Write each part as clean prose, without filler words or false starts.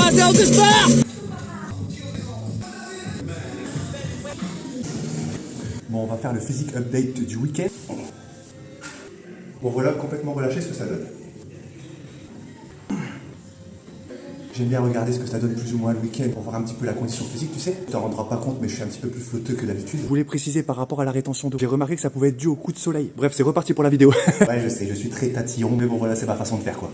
croisé au départ. Bon, on va faire le physique update du week-end. Bon, voilà, complètement relâché ce que ça donne. J'aime bien regarder ce que ça donne plus ou moins le week-end pour voir un petit peu la condition physique, tu sais. Tu t'en rendras pas compte, mais je suis un petit peu plus flotteux que d'habitude. Je voulais préciser par rapport à la rétention d'eau. J'ai remarqué que ça pouvait être dû au coup de soleil. Bref, c'est reparti pour la vidéo. Ouais, je sais, je suis très tatillon, mais bon, voilà, c'est ma façon de faire, quoi.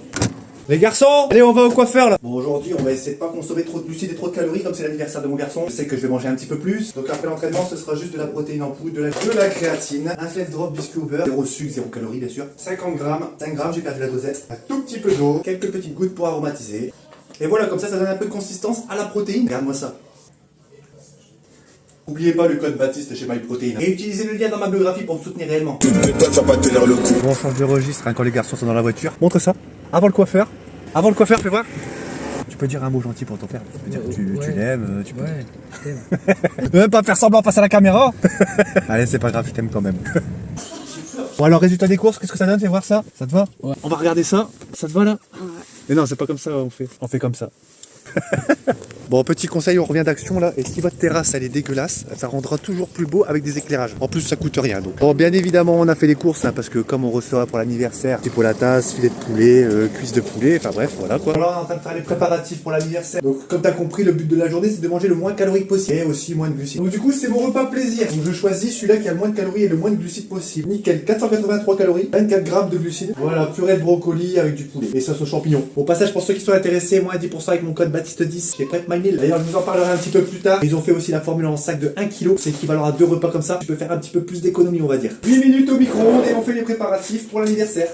Les garçons, allez, on va au coiffeur, là. Bon, aujourd'hui, on va essayer de pas consommer trop de glucides et trop de calories, comme c'est l'anniversaire de mon garçon. Je sais que je vais manger un petit peu plus. Donc après l'entraînement, ce sera juste de la protéine en poudre, de la créatine, un flex drop biscuit au beurre, 0 sucre, 0 calories, bien sûr. 50 grammes, 5 grammes, j'ai perdu la dosette. Un tout petit peu d'eau, quelques petites gouttes pour aromatiser. Et voilà, comme ça donne un peu de consistance à la protéine. Regarde-moi ça. N'oubliez pas le code Baptiste chez MyProtein. Et utilisez le lien dans ma biographie pour me soutenir réellement. Mais toi, tu vas pas tenir le coup. Bon, on change de registre quand les garçons sont dans la voiture. Montre ça. Avant le coiffeur. Avant le coiffeur, fais voir. Tu peux dire un mot gentil pour ton père. Tu peux dire que tu l'aimes. Tu peux... Ouais, je t'aime. Même pas faire semblant face à la caméra. Allez, c'est pas grave, je t'aime quand même. Bon, alors, résultat des courses, qu'est-ce que ça donne? Fais voir ça. Ça te va? Ouais. On va regarder ça. Ça te va là? Ouais. Mais non, c'est pas comme ça, on fait. On fait comme ça. Bon, petit conseil, on revient d'Action là, et si votre terrasse elle est dégueulasse, ça rendra toujours plus beau avec des éclairages. En plus, ça coûte rien donc. Bon, bien évidemment, on a fait les courses hein, parce que comme on reçoit pour l'anniversaire, petit pot la tasse, filet de poulet, cuisse de poulet, enfin bref, voilà quoi. Alors, on est en train de faire les préparatifs pour l'anniversaire. Donc, comme t'as compris, le but de la journée c'est de manger le moins calorique possible et aussi moins de glucides. Donc, du coup, c'est mon repas plaisir. Donc, je choisis celui-là qui a le moins de calories et le moins de glucides possible. Nickel, 483 calories, 24 grammes de glucides. Voilà, purée de brocoli avec du poulet et sauce aux champignons. Au passage, pour ceux qui sont intéressés, moins 10% avec mon code Baptiste10 chez Prep My Meal. D'ailleurs, je vous en parlerai un petit peu plus tard. Ils ont fait aussi la formule en sac de 1 kg. C'est équivalent à 2 repas comme ça. Tu peux faire un petit peu plus d'économie, on va dire. 8 minutes au micro-ondes et on fait les préparatifs pour l'anniversaire.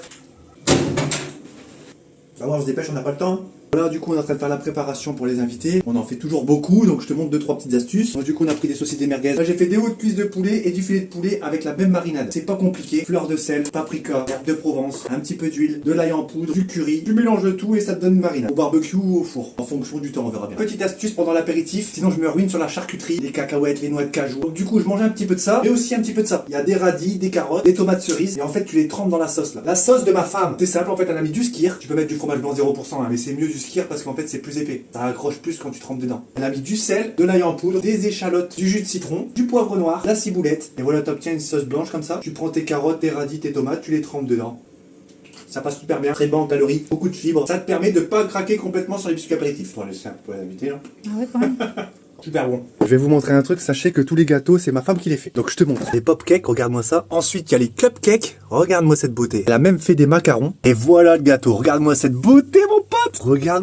Ça va, on se dépêche, on n'a pas le temps. Voilà, du coup, on est en train de faire la préparation pour les invités. On en fait toujours beaucoup, donc je te montre 2-3 petites astuces. Donc, du coup, on a pris des saucisses des merguez. Là, j'ai fait des hauts de cuisse de poulet et du filet de poulet avec la même marinade. C'est pas compliqué. Fleur de sel, paprika, herbe de Provence, un petit peu d'huile, de l'ail en poudre, du curry. Tu mélanges le tout et ça te donne une marinade. Au barbecue ou au four. En fonction du temps, on verra bien. Petite astuce pendant l'apéritif, sinon je me ruine sur la charcuterie, les cacahuètes, les noix de cajou. Donc, du coup, je mange un petit peu de ça, mais aussi un petit peu de ça. Il y a des radis, des carottes, des tomates cerises. Et en fait, tu les trempes dans la sauce là. La sauce de ma femme, c'est simple. En fait, elle a mis du skyr. Tu peux mettre du fromage blanc 0%, hein, mais c'est mieux du skyr parce qu'en fait, c'est plus épais. Ça accroche plus quand tu trempes dedans. Elle a mis du sel, de l'ail en poudre, des échalotes, du jus de citron, du poivre noir, la ciboulette. Et voilà, t'obtiens une sauce blanche comme ça. Tu prends tes carottes, tes radis, tes tomates, tu les trempes dedans. Ça passe super bien, très bas en calories, beaucoup de fibres. Ça te permet de pas craquer complètement sur les biscuits apéritifs. Faut laisser un peu l'inviter là. Ah ouais, quand même. Super bon. Je vais vous montrer un truc, sachez que tous les gâteaux, c'est ma femme qui les fait. Donc je te montre. Les pop-cakes, regarde-moi ça. Ensuite, il y a les cupcakes. Regarde-moi cette beauté. Elle a même fait des macarons. Et voilà le gâteau. Regarde-moi cette beauté, mon pote. Regarde.